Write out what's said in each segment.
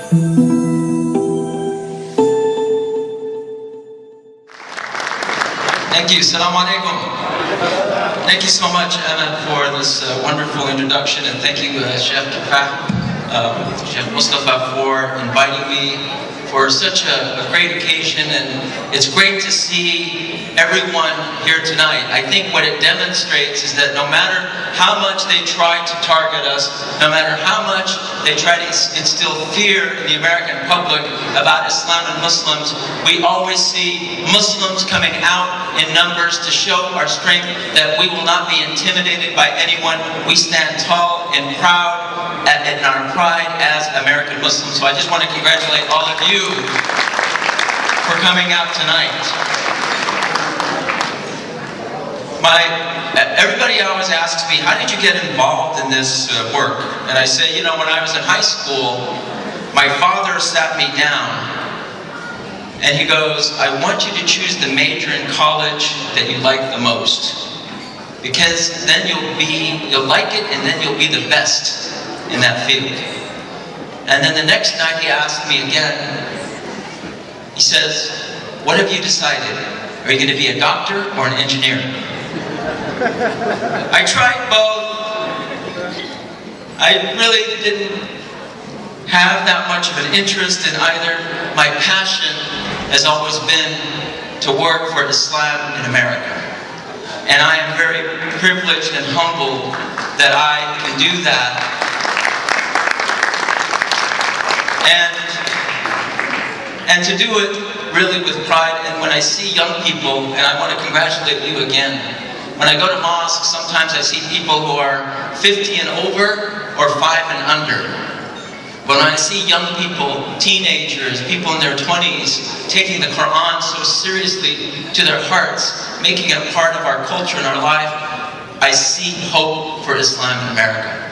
Thank you. Salam alaikum. Thank you so much, Anna, for this wonderful introduction, and thank you, Sheikh Mustafa, for inviting me for such a great occasion. And it's great to see everyone here tonight. I think what it demonstrates is that no matter how much they try to target us, no matter how much they try to instill fear in the American public about Islam and Muslims, we always see Muslims coming out in numbers to show our strength, that we will not be intimidated by anyone. We stand tall and proud in our pride as American Muslims. So I just want to congratulate all of you for coming out tonight. Everybody always asks me, how did you get involved in this work? And I say, you know, when I was in high school, my father sat me down and he goes, I want you to choose the major in college that you like the most, because then you'll like it, and then you'll be the best in that field. And then the next night he asked me again, he says, what have you decided? Are you going to be a doctor or an engineer? I tried both. I really didn't have that much of an interest in either. My passion has always been to work for Islam in America. And I am very privileged and humbled that I can do that. And to do it really with pride. And when I see young people, and I want to congratulate you again, when I go to mosques, sometimes I see people who are 50 and over or 5 and under. When I see young people, teenagers, people in their 20s, taking the Quran so seriously to their hearts, making it a part of our culture and our life, I see hope for Islam in America.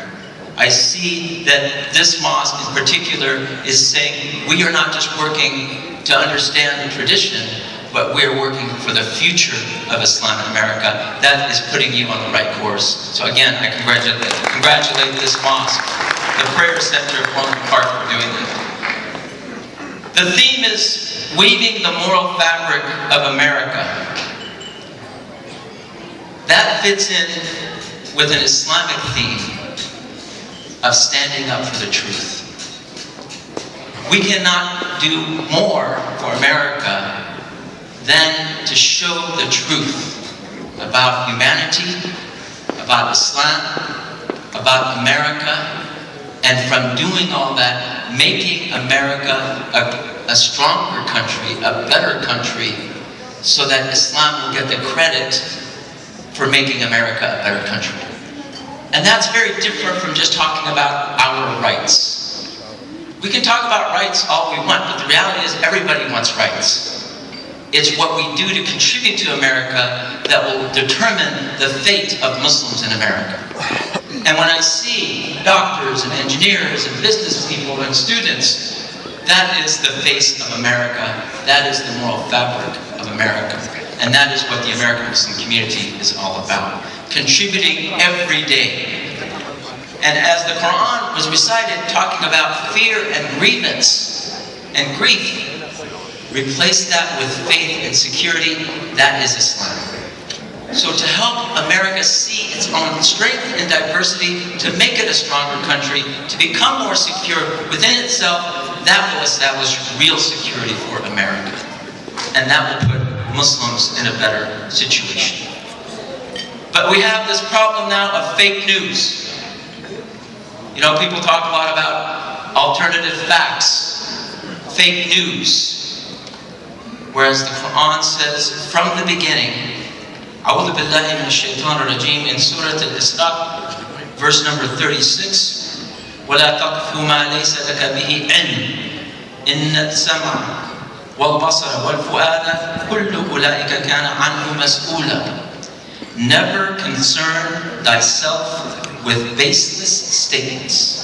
I see that this mosque in particular is saying we are not just working to understand the tradition, but we're working for the future of Islam in America. That is putting you on the right course. So again, I congratulate this mosque, the prayer center of Holland Park, for doing this. The theme is weaving the moral fabric of America. That fits in with an Islamic theme of standing up for the truth. We cannot do more for America than to show the truth about humanity, about Islam, about America, and from doing all that, making America a stronger country, a better country, so that Islam will get the credit for making America a better country. And that's very different from just talking about our rights. We can talk about rights all we want, but the reality is everybody wants rights. It's what we do to contribute to America that will determine the fate of Muslims in America. And when I see doctors and engineers and business people and students, that is the face of America. That is the moral fabric of America. And that is what the American Muslim community is all about. Contributing every day. And as the Quran was recited, talking about fear and grievance and grief, replace that with faith and security. That is Islam. So to help America see its own strength and diversity, to make it a stronger country, to become more secure within itself, that will establish real security for America. And that will put Muslims in a better situation. But we have this problem now of fake news. You know, people talk a lot about alternative facts, fake news. Whereas the Quran says from the beginning, A'udhu billahi minash shaitanir rajim, in Surah Al-Isra, verse number 36, وَلَا تَقْفُ مَا لَيْسَ لَكَ بِهِ عِلْمٌ إِنَّ السَّمْعَ وَالْبَصَرَ وَالْفُؤَادَ كُلُّ أُولَٰئِكَ كَانَ عَنْهُ مَسْئُولًا. Never concern thyself with baseless statements.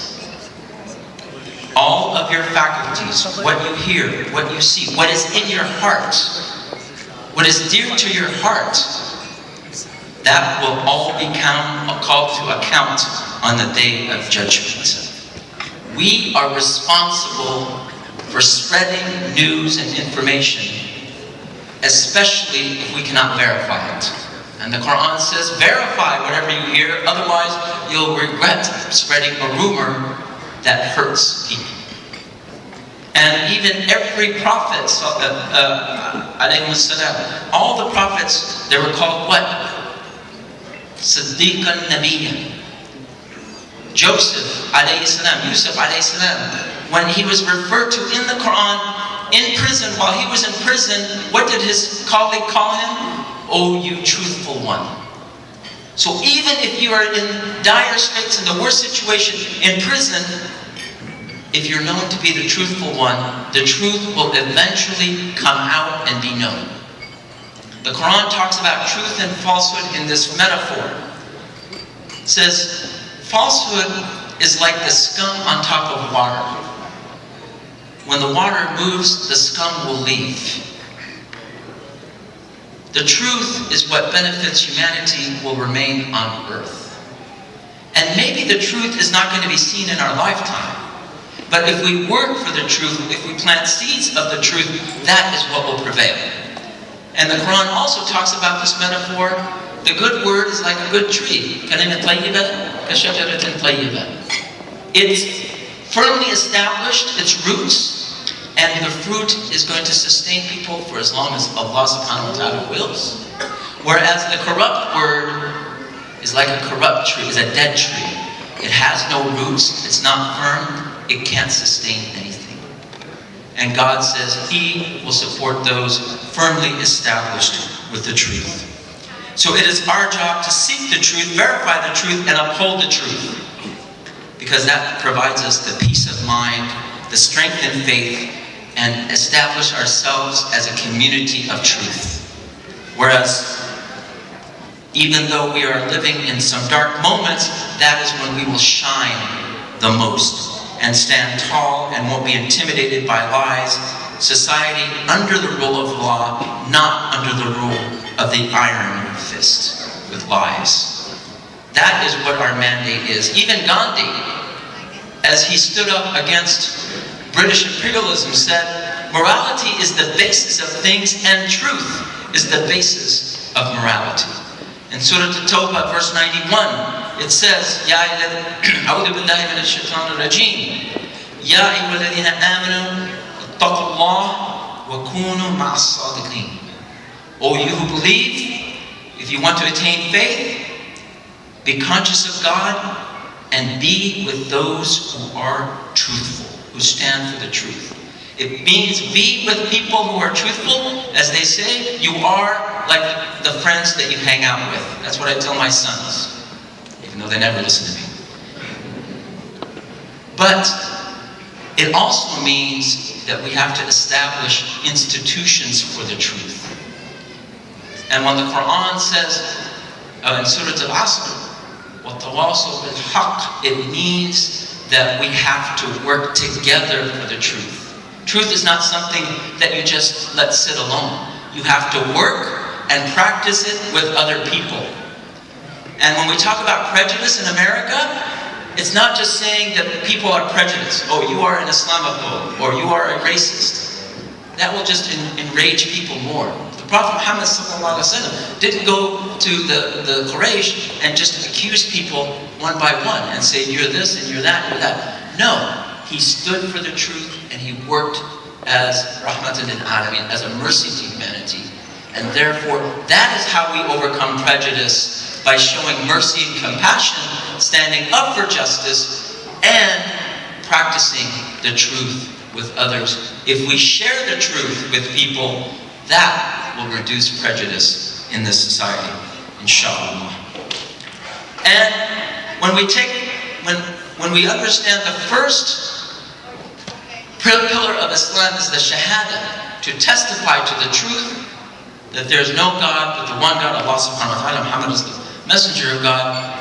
All of your faculties, what you hear, what you see, what is in your heart, what is dear to your heart, that will all be called to account on the day of judgment. we are responsible for spreading news and information, especially if we cannot verify it. And the Quran says, verify whatever you hear, otherwise you'll regret spreading a rumor that hurts people. And even every prophet, alayhi salam, all the prophets, they were called what? Siddiqan Nabiyyan. Joseph alayhi salam, Yusuf alayhi salam, when he was referred to in the Quran, in prison, while he was in prison, what did his colleague call him? Oh, you truthful one. So even if you are in dire straits, in the worst situation, in prison, if you're known to be the truthful one, the truth will eventually come out and be known. The Quran talks about truth and falsehood in this metaphor. It says, falsehood is like the scum on top of water. When the water moves, the scum will leave. The truth is what benefits humanity will remain on earth. And maybe the truth is not going to be seen in our lifetime. But if we work for the truth, if we plant seeds of the truth, that is what will prevail. And the Quran also talks about this metaphor. The good word is like a good tree. It's firmly established, its roots, and the fruit is going to sustain people for as long as Allah subhanahu wa ta'ala wills. Whereas the corrupt word is like a corrupt tree, is a dead tree. It has no roots, it's not firm, it can't sustain anything. And God says He will support those firmly established with the truth. So it is our job to seek the truth, verify the truth, and uphold the truth. Because that provides us the peace of mind, the strength in faith, and establish ourselves as a community of truth. Whereas, even though we are living in some dark moments, that is when we will shine the most and stand tall and won't be intimidated by lies. Society under the rule of law, not under the rule of the iron fist with lies. That is what our mandate is. Even Gandhi, as he stood up against British imperialism, said, morality is the basis of things and truth is the basis of morality. In Surah At-Tawbah, verse 91, it says, A'udhu billahi minash shaitanir rajim. Ya ayyuhalladhina amanu ittaqullaha wa kunu ma'as sadiqin. O you who believe, if you want to attain faith, be conscious of God and be with those who are truthful, who stand for the truth. It means be with people who are truthful. As they say, you are like the friends that you hang out with. That's what I tell my sons, even though they never listen to me. But it also means that we have to establish institutions for the truth. And when the Quran says in Surah Al-Asr, وَتَوَاصَوْا بِالْحَقِّ, it means that we have to work together for the truth. Truth is not something that you just let sit alone. You have to work and practice it with other people. And when we talk about prejudice in America, it's not just saying that people are prejudiced. Oh, you are an Islamophobe, or you are a racist. That will just enrage people more. The Prophet Muhammad didn't go to the Quraysh and just accuse people one by one and say, you're this and you're that, you're that. No, he stood for the truth and he worked as Rahmatan lil Alamin, as a mercy to humanity. And therefore, that is how we overcome prejudice, by showing mercy and compassion, standing up for justice, and practicing the truth with others. If we share the truth with people, that will reduce prejudice in this society, inshallah. And when we understand the first pillar of Islam is the Shahada, to testify to the truth that there is no God but the one God, Allah subhanahu wa ta'ala, Muhammad is the messenger of God.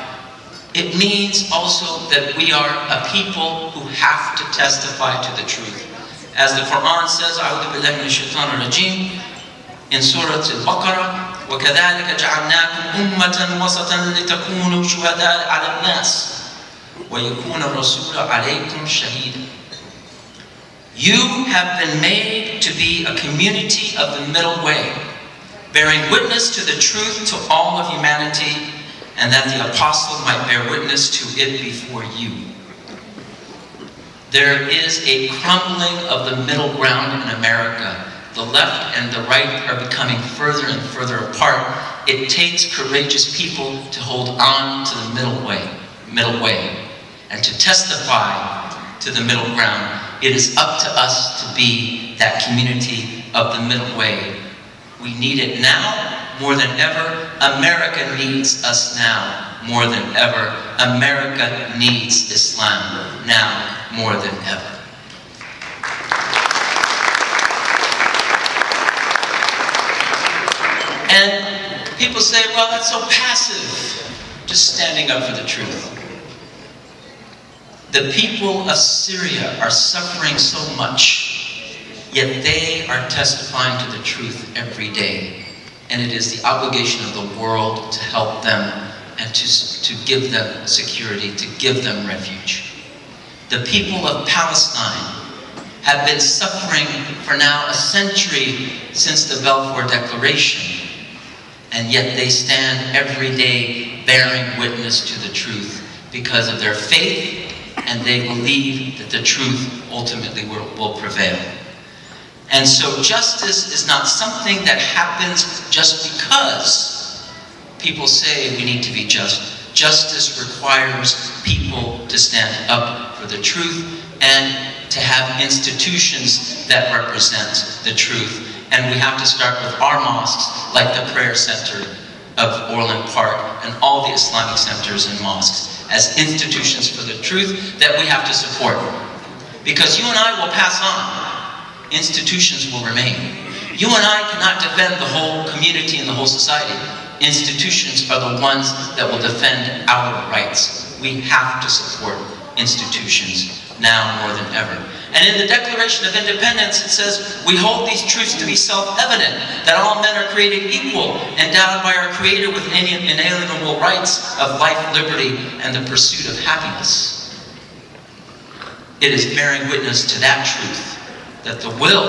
It means also that we are a people who have to testify to the truth. As the Quran says, A'udhu billahi minash shaitanir rajim, in Surah Al-Baqarah, وَكَذَلِكَ جَعَلْنَاكُمْ أُمَّةً وَسَطًا لِتَكُونُوا شُهَدَاءَ عَلَى النَّاسِ وَيَكُونَ الرَّسُولُ عَلَيْكُمْ شَهِيدًا. You have been made to be a community of the middle way, bearing witness to the truth to all of humanity, and that the apostle might bear witness to it before you. There is a crumbling of the middle ground in America. The left and the right are becoming further and further apart. It takes courageous people to hold on to the middle way, and to testify to the middle ground. It is up to us to be that community of the middle way. We need it now more than ever. America needs us now more than ever. America needs Islam now more than ever. And people say, well, that's so passive, just standing up for the truth. The people of Syria are suffering so much, yet they are testifying to the truth every day. And it is the obligation of the world to help them and to give them security, to give them refuge. The people of Palestine have been suffering for now a century since the Balfour Declaration, and yet they stand every day bearing witness to the truth because of their faith, and they believe that the truth ultimately will prevail. And so justice is not something that happens just because people say we need to be just. Justice requires people to stand up for the truth and to have institutions that represent the truth. And we have to start with our mosques, like the prayer center of Orland Park and all the Islamic centers and mosques, as institutions for the truth that we have to support. Because you and I will pass on. Institutions will remain. You and I cannot defend the whole community and the whole society. Institutions are the ones that will defend our rights. We have to support institutions now more than ever. And in the Declaration of Independence, it says, we hold these truths to be self-evident, that all men are created equal, endowed by our Creator with inalienable rights of life, liberty, and the pursuit of happiness. It is bearing witness to that truth, that the will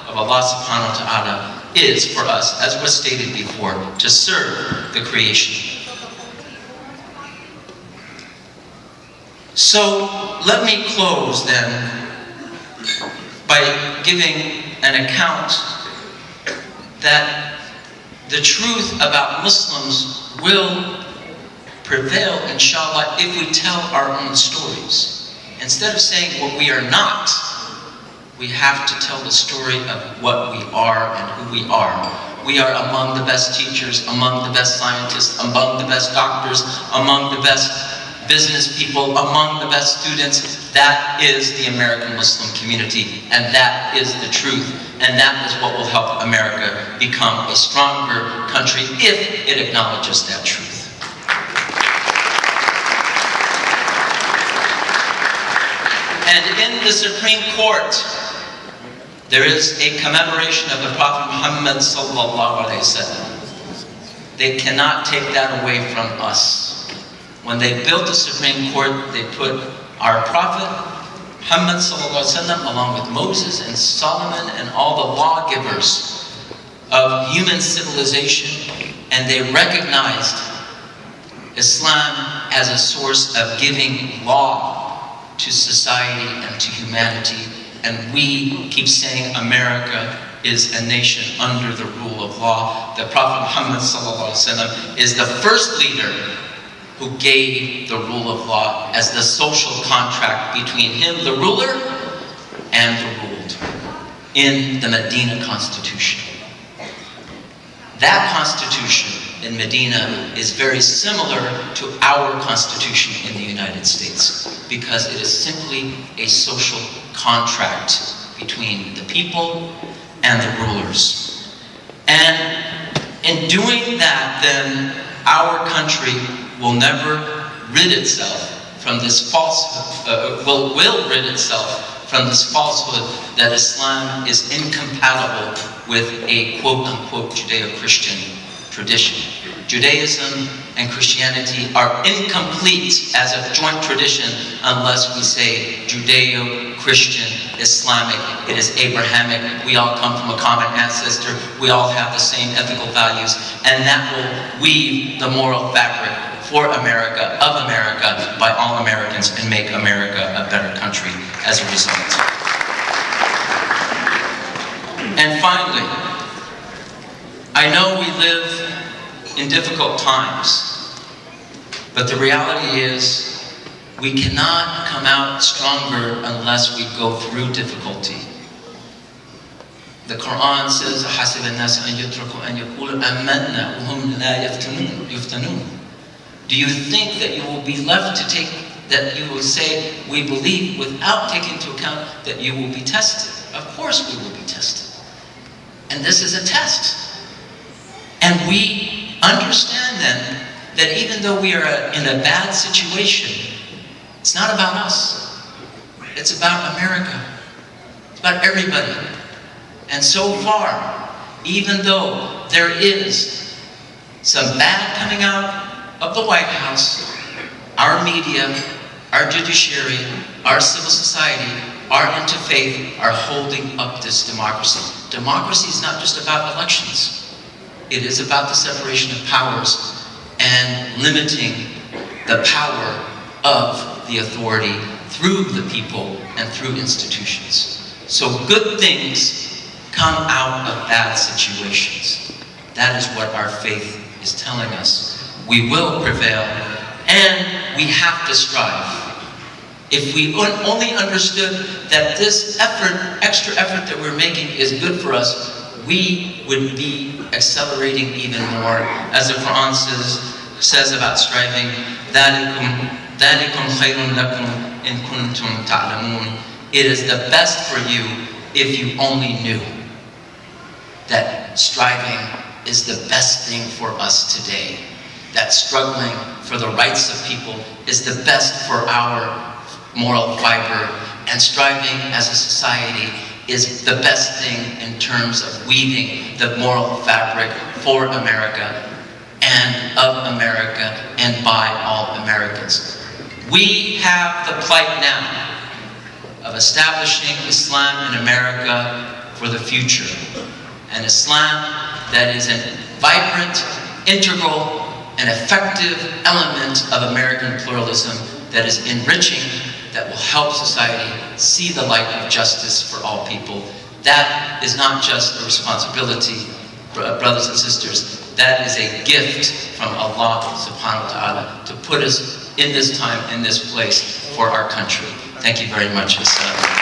of Allah subhanahu wa ta'ala is for us, as was stated before, to serve the creation. So let me close then by giving an account that the truth about Muslims will prevail, inshallah, if we tell our own stories. Instead of saying what we are not, we have to tell the story of what we are and who we are. We are among the best teachers, among the best scientists, among the best doctors, among the best business people, among the best students. That is the American Muslim community, and that is the truth, and that is what will help America become a stronger country if it acknowledges that truth. And in the Supreme Court, there is a commemoration of the Prophet Muhammad sallallahu alaihi wasallam. They cannot take that away from us. When they built the Supreme Court, they put our Prophet Muhammad sallallahu alaihi wasallam along with Moses and Solomon and all the lawgivers of human civilization, and they recognized Islam as a source of giving law to society and to humanity. And we keep saying America is a nation under the rule of law. The Prophet Muhammad sallallahu alaihi wasallam is the first leader who gave the rule of law as the social contract between him, the ruler, and the ruled, in the Medina Constitution. That constitution in Medina is very similar to our constitution in the United States, because it is simply a social contract between the people and the rulers. And in doing that, then our country will never rid itself from this falsehood, will rid itself from this falsehood that Islam is incompatible with a quote-unquote Judeo-Christian tradition. Judaism and Christianity are incomplete as a joint tradition unless we say Judeo-Christian, Islamic, it is Abrahamic. We all come from a common ancestor. We all have the same ethical values, and that will weave the moral fabric for America, of America, by all Americans, and make America a better country as a result. And finally, I know we live in difficult times, but the reality is we cannot come out stronger unless we go through difficulty. The Quran says, حَسِبَ النَّاسَ أَن يُتْرَكُوا أَن يَقُولُوا آمَنَّا وَهُمْ لَا يُفْتَنُونَ. Do you think that you will be left to take, that you will say, we believe, without taking into account that you will be tested? Of course we will be tested. And this is a test. And we understand then that even though we are in a bad situation, it's not about us. It's about America. It's about everybody. And so far, even though there is some bad coming out of the White House, our media, our judiciary, our civil society, our interfaith are holding up this democracy. Democracy is not just about elections. It is about the separation of powers and limiting the power of the authority through the people and through institutions. So good things come out of bad situations. That is what our faith is telling us. We will prevail, and we have to strive. If we only understood that this effort, extra effort that we're making is good for us, we would be accelerating even more. As the Quran says about striving, ذَلِكُمْ خَيْرٌ لَكُمْ إِن كُنْتُمْ تَعْلَمُونَ. It is the best for you if you only knew that striving is the best thing for us today. That struggling for the rights of people is the best for our moral fiber, and striving as a society is the best thing in terms of weaving the moral fabric for America and of America and by all Americans. We have the plight now of establishing Islam in America for the future. An Islam that is a vibrant, integral, an effective element of American pluralism that is enriching, that will help society see the light of justice for all people. That is not just a responsibility, brothers and sisters, that is a gift from Allah subhanahu wa ta'ala to put us in this time, in this place for our country. Thank you very much. Salam.